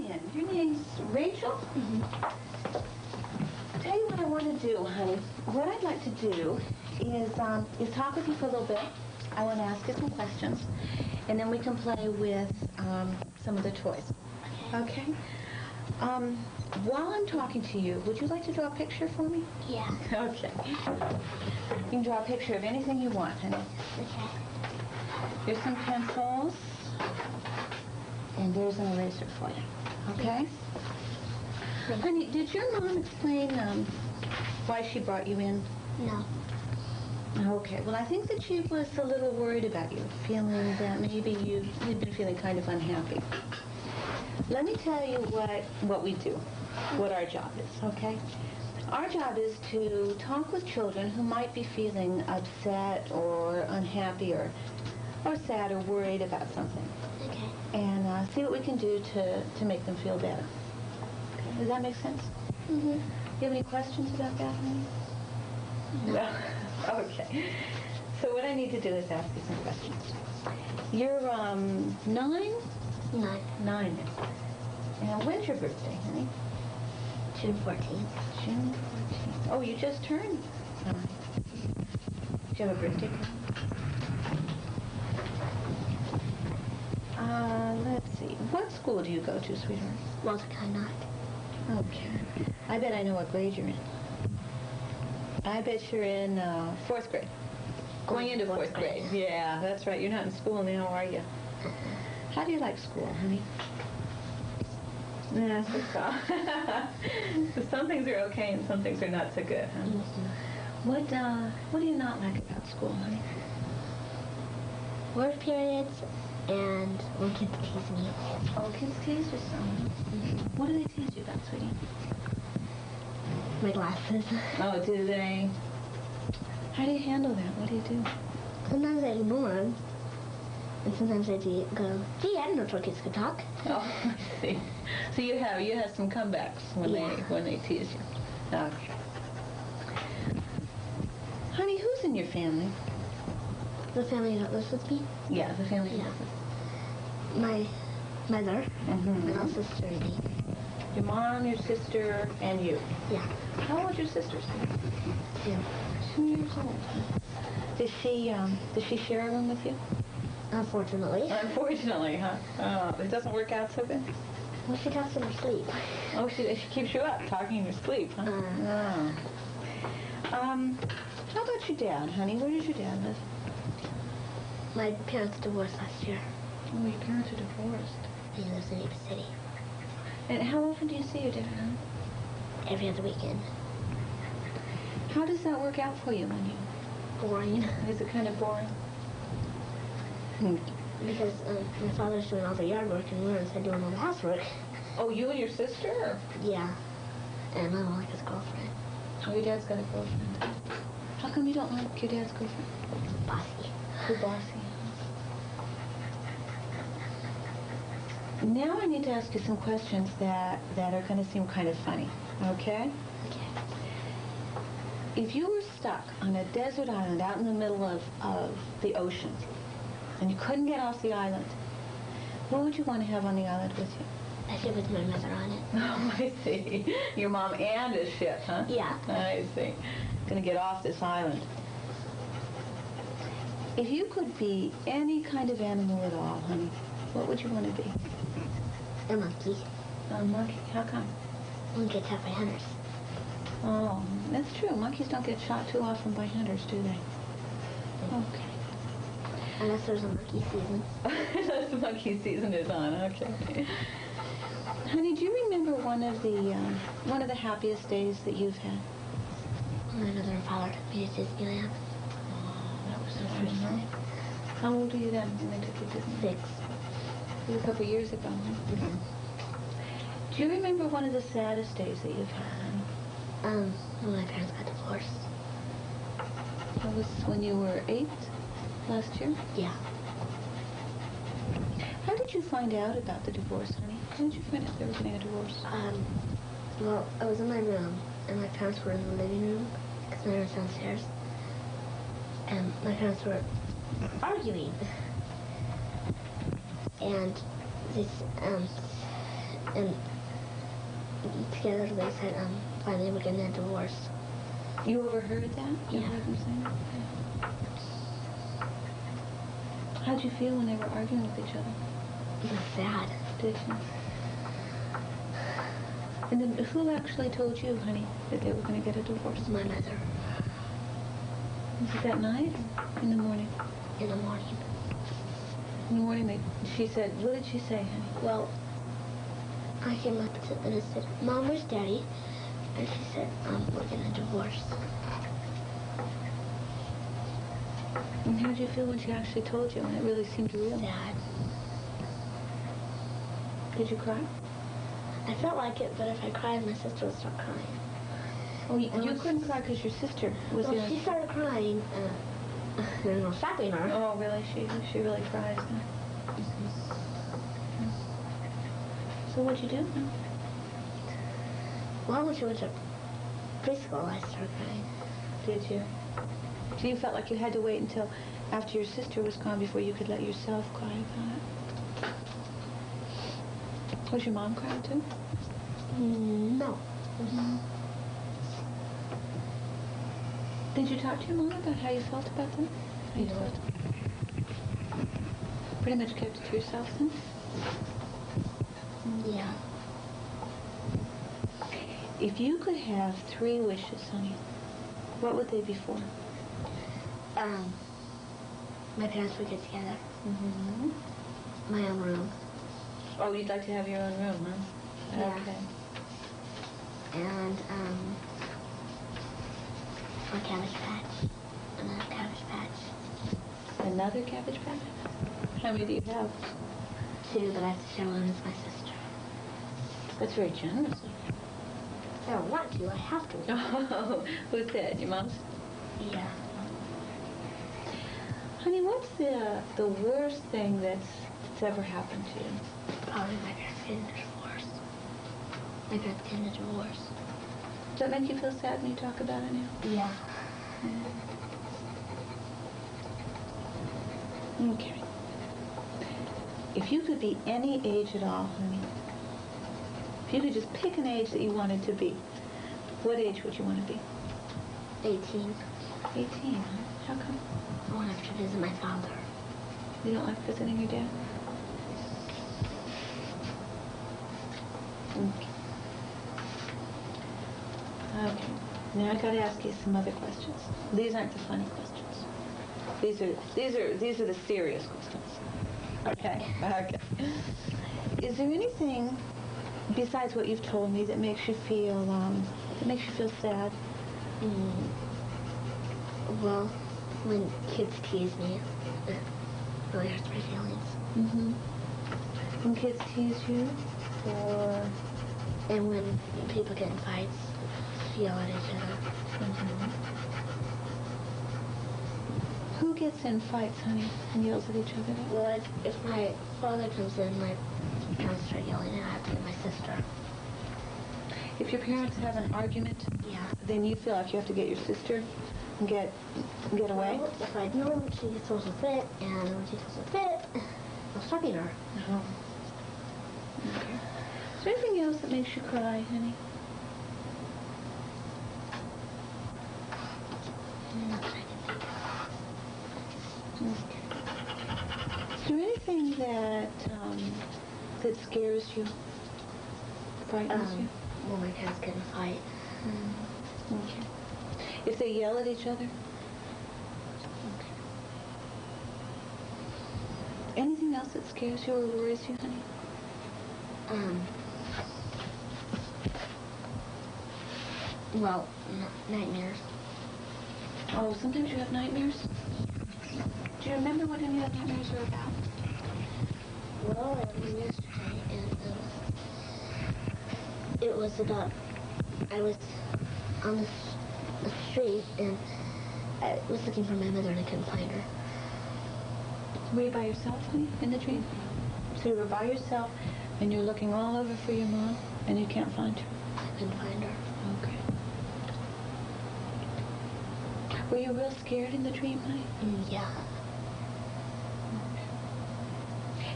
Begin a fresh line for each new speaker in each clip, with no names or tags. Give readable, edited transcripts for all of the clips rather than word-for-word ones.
in. Your name's Rachel?
Mm-hmm.
I'll tell you what I want to do, honey. What I'd like to do is talk with you for a little bit. I want to ask you some questions, and then we can play with some of the toys. Okay? While I'm talking to you, would you like to draw a picture for me?
Yeah.
Okay. You can draw a picture of anything you want, honey.
Okay.
Here's some pencils. And there's an eraser for you. Okay? Honey, did your mom explain why she brought you in?
No.
Okay. Well, I think that she was a little worried about you, feeling that maybe you'd been feeling kind of unhappy. Let me tell you what we do, what our job is, okay? Our job is to talk with children who might be feeling upset or unhappy or sad or worried about something.
Okay.
And see what we can do to make them feel better. Okay. Does that make sense?
Mm-hmm.
Do you have any questions about that, honey? No. Okay. So what I need to do is ask you some questions. You're 9?
9.
9. And when's your birthday, honey?
June 14th.
June 14th. Oh, you just turned 9. Do you have a birthday card? Let's see. What school do you go to, sweetheart?
Walter Conrad.
Okay. I bet I know what grade you're in. I bet you're in 4th grade. Going into 4th grade. Yeah, that's right. You're not in school now, are you? How do you like school, honey? Yeah, so some things are okay and some things are not so good, huh?
Mm-hmm.
What do you not like about school, honey?
Word periods and when kids tease me.
Oh, kids tease you some.
Mm-hmm.
What do they tease you about, sweetie?
My glasses.
Oh, do they? How do you handle that? What do you do?
Sometimes I ignore them. And sometimes I go, gee, I didn't know kids could talk.
Oh, I see. So you have some comebacks when they tease you. Okay. Honey, who's in your family?
The family that lives with me?
Yeah, the family that
Yeah.
lives with
My mother,
Mm-hmm.
my little sister, and me.
your mom, your sister, and you.
Yeah.
How old are your sisters?
2.
2 years old. Does she share a room with you?
Unfortunately.
Unfortunately, huh? Oh, it doesn't work out so good?
Well, she talks in her sleep.
Oh, she keeps you up, talking in your sleep, huh? How about your dad, honey? Where does your dad live?
My parents divorced last year.
Oh, your parents are divorced.
He lives in Yuba City.
And how often do you see your dad, huh?
Every other weekend.
How does that work out for you when you...
Boring.
Is it kind of boring?
Because my father's doing all the yard work and we're inside doing all the housework.
Oh, you and your sister? Or?
Yeah. And I don't like his girlfriend.
Oh, your dad's got a girlfriend. How come you don't like your dad's girlfriend?
Bossy.
Who's bossy? Now I need to ask you some questions that are going to seem kind of funny, okay?
Okay.
If you were stuck on a desert island out in the middle of the ocean, and you couldn't get off the island, what would you want to have on the island with you?
A ship with my mother on it.
Oh, I see. Your mom and a ship, huh?
Yeah.
I see. Going to get off this island. If you could be any kind of animal at all, honey, what would you want to be?
A monkey.
A monkey? How come?
One gets out by hunters.
Oh, that's true. Monkeys don't get shot too often by hunters, do they? Okay.
Unless there's a monkey season.
Unless the monkey season is on, okay. Honey, do you remember one of the happiest days that you've had?
My mother and father took me to Disneyland.
Oh, that was so fun, huh? How old were you then when they took you to Disneyland?
6.
It was a couple years ago, huh?
Mm-hmm.
Do you remember one of the saddest days that you've had, honey?
When my parents got divorced.
That was when you were 8 last year?
Yeah.
How did you find out about the divorce, honey? How did you find out they were getting a divorce?
Well, I was in my room, and my parents were in the living room, because my room's downstairs. And my parents were arguing. And this, And together they said, finally we're getting a divorce.
You overheard that? You
Yeah.
heard them saying that? How'd you feel when they were arguing with each other?
It was sad.
Did you? And then who actually told you, honey, that they were going to get a divorce?
My mother.
Was it that night or in the morning?
In the morning.
In the morning, she said, what did she say, honey?
Well, I came up to and I said, Mom, where's Daddy? And she said, we're getting a divorce.
And how did you feel when she actually told you and it really seemed real?
Sad.
Did you cry?
I felt like it, but if I cried, my sister would start crying.
Oh, you couldn't cry because your sister was
Well, she started crying, there's no stopping her.
Oh, really? She really cries then. So what'd you do?
Well, when she went to preschool, I started crying.
Did you? So you felt like you had to wait until after your sister was gone before you could let yourself cry about it? Was your mom crying too?
No.
Did you talk to your mom about how you felt about them? How you felt? Pretty much kept it to yourself then?
Yeah.
If you could have 3 wishes, honey, what would they be for?
My parents would get together.
Mm-hmm.
My own room.
Oh, you'd like to have your own room, huh?
Yeah.
Okay.
And, a cabbage patch. Another cabbage patch.
Another cabbage patch? How many do you have?
2, but I have to share one with my sister.
That's very generous of you.
I don't want to, I have to.
Oh, who's that? Your mom's?
Yeah.
Honey, what's the worst thing that's ever happened to you?
Probably my parents getting a divorce. My parents getting a divorce.
Does that make you feel sad when you talk about it now?
Yeah.
Okay. If you could be any age at all, honey, if you could just pick an age that you wanted to be, what age would you want to be?
18.
18, huh? How come?
I want to visit my father.
You don't like visiting your dad? Okay. Okay. Now I gotta ask you some other questions. These aren't the funny questions. These are the serious questions. Okay. Okay. Is there anything besides what you've told me that makes you feel sad?
Well, when kids tease me, it really hurts my feelings.
Mm-hmm. When kids tease you, or
And when people get in fights, yell at each other.
who gets in fights, honey, and yells at each other?
Well, if my father comes in, my parents start yelling, and I have to get my sister.
If your parents have an argument,
Yeah.
then you feel like you have to get your sister and get away?
Well, if I know she throws a fit, and when she throws a fit, I'm stopping her.
No. Okay. Is there anything else that makes you cry, honey?
Not that I can think of.
Okay. Is there anything that scares you? Frightens you?
Well, my parents get in a fight.
Okay. If they yell at each other? Okay. Anything else that scares you or worries you, honey?
Well, nightmares.
Oh, sometimes you have nightmares? Do you remember what any of the nightmares are about?
Well, I had one yesterday, and it was about, I was on the street, and I was looking for my mother, and I couldn't find her.
Were you by yourself, honey, in the dream? So you were by yourself, and you're looking all over for your mom, and you can't find her?
I couldn't find her.
Okay. Were you real scared in the dream, honey?
Yeah.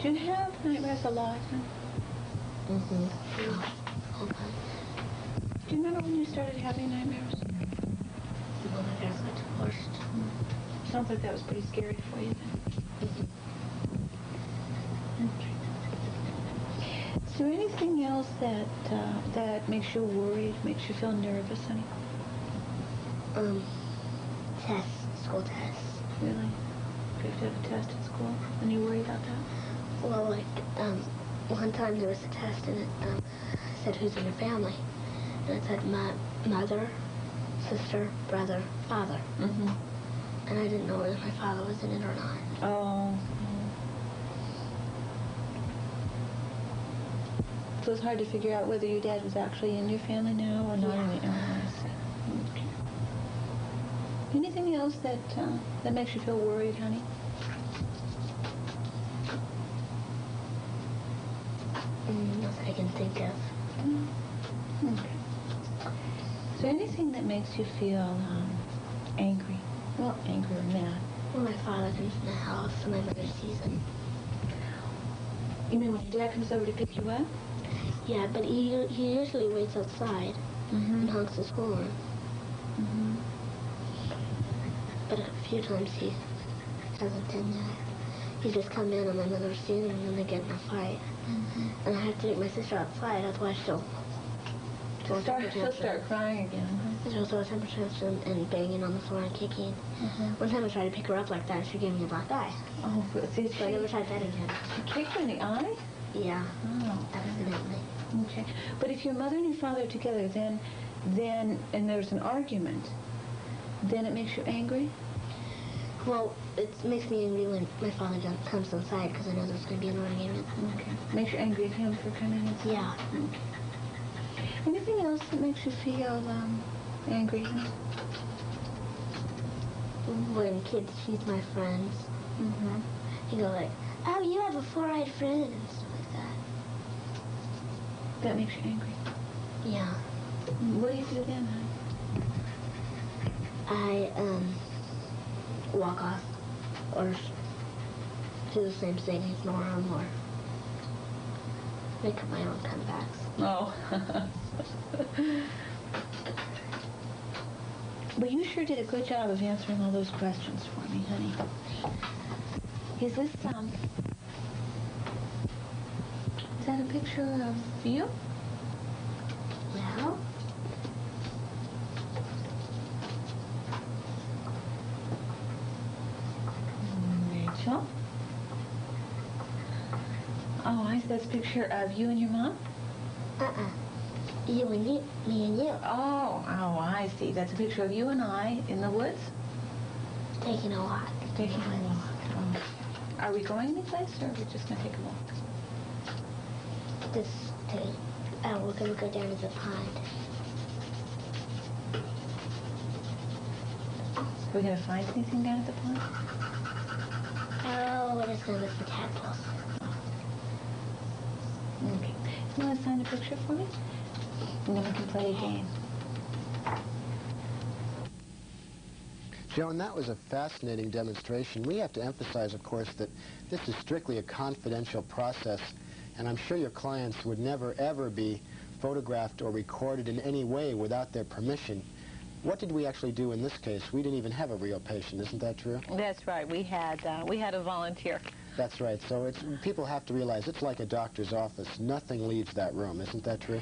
Do you have nightmares a lot, honey?
Mm-hmm. Yeah. Okay.
Do you remember when you started having nightmares?
Well, my parents got divorced.
Sounds like that was pretty scary for you then. Okay. Is there anything else that that makes you worried, makes you feel nervous, honey?
Tests, school tests.
Really? You have to have a test at school, and you worry about that?
Well, like, one time there was a test, and it said, who's in your family? And it said, mother, sister, brother, father.
Mm-hmm.
And I didn't know whether my father was in it or not.
Oh. So it's hard to figure out whether your dad was actually in your family now or not.
Yeah.
I see. Okay. Anything else that that makes you feel worried, honey?
Not that I can think of.
Okay. Is there anything that makes you feel angry? Well, angry or mad?
When my father comes in the house and my mother sees him.
You mean when your dad comes over to pick you up?
Yeah, but he usually waits outside and honks his horn.
Mm-hmm.
But a few times he hasn't done that. He just come in and my mother's seen him and then they get in a fight. And I have to take my sister outside, otherwise she'll
She'll start crying again.
She'll throw a temper tantrum and banging on the floor and kicking. One time I tried to pick her up like that and she gave me a black eye.
Oh, did
So I never tried that again.
She kicked you in the eye?
Yeah.
Oh.
Accidentally.
Okay. But if your mother and your father are together, then, and there's an argument, then it makes you angry?
Well, it makes me angry when my father comes inside because I know there's going to be an argument.
Okay. Makes you angry at him for coming inside?
Yeah.
Okay. Anything else that makes you feel angry?
When kids tease my friends, you go like, oh, you have a four-eyed friend and stuff like that.
That makes you angry?
Yeah.
What do you do then, honey?
I walk off or do the same thing, ignore them or make up my own comebacks.
Oh. Well, you sure did a good job of answering all those questions for me, honey. Is this, is that a picture of you?
Well,
Rachel? Oh, I see. That's a picture of you and your mom?
you and me and you.
Oh, I see. That's a picture of you and I in the woods?
Taking a walk.
Taking a walk. Oh. Are we going anyplace, or are we just going to take a walk?
We're going to go down to the pond.
Are we going to find anything down at the pond?
Oh, we're just going to look for tadpoles.
Okay. You want to sign a picture for me? And then we can play a game.
Joan, that was a fascinating demonstration. We have to emphasize, of course, that this is strictly a confidential process, and I'm sure your clients would never, ever be photographed or recorded in any way without their permission. What did we actually do in this case? We didn't even have a real patient, isn't that true?
That's right. We had a volunteer.
That's right. So people have to realize it's like a doctor's office. Nothing leaves that room. Isn't that true?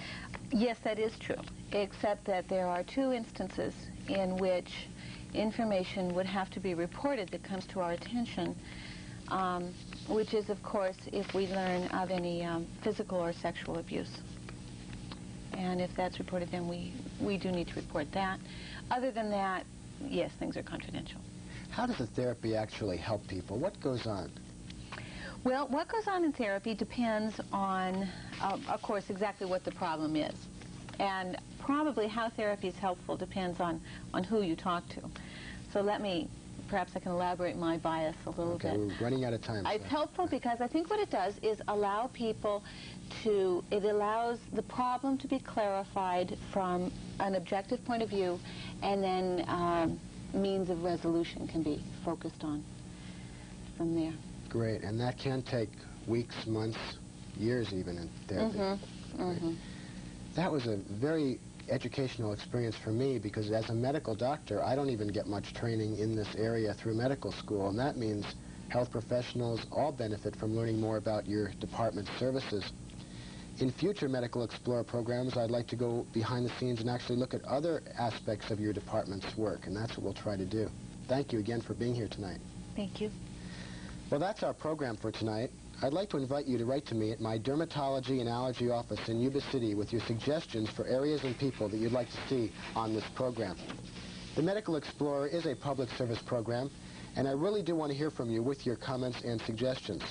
Yes, that is true, except that there are two instances in which information would have to be reported that comes to our attention, which is, of course, if we learn of any physical or sexual abuse. And if that's reported, then we do need to report that. Other than that, yes, things are confidential.
How does the therapy actually help people? What goes on?
Well, what goes on in therapy depends on, of course, exactly what the problem is. And probably how therapy is helpful depends on who you talk to. So perhaps I can elaborate my bias a little bit.
We're running out of time.
It's helpful because I think what it does is allow people it allows the problem to be clarified from an objective point of view, and then means of resolution can be focused on from there.
Great, and that can take weeks, months, years even in therapy. That was a very educational experience for me, because as a medical doctor, I don't even get much training in this area through medical school, and that means health professionals all benefit from learning more about your department's services. In future Medical Explorer programs, I'd like to go behind the scenes and actually look at other aspects of your department's work, and that's what we'll try to do. Thank you again for being here tonight.
Thank you.
Well, that's our program for tonight. I'd like to invite you to write to me at my dermatology and allergy office in Yuba City with your suggestions for areas and people that you'd like to see on this program. The Medical Explorer is a public service program, and I really do want to hear from you with your comments and suggestions.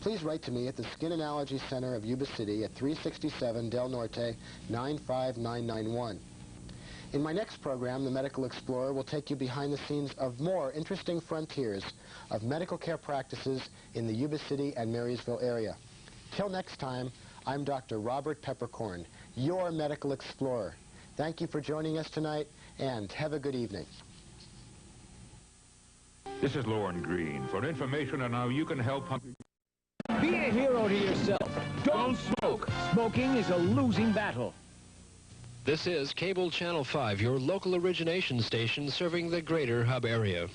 Please write to me at the Skin and Allergy Center of Yuba City at 367 Del Norte 95991. In my next program, The Medical Explorer will take you behind the scenes of more interesting frontiers of medical care practices in the Yuba City and Marysville area. Till next time, I'm Dr. Robert Peppercorn, your Medical Explorer. Thank you for joining us tonight, and have a good evening.
This is Lauren Green for information on how you can help.
Be a hero to yourself. Don't smoke. Smoking is a losing battle.
This is Cable Channel 5, your local origination station serving the greater Hub area.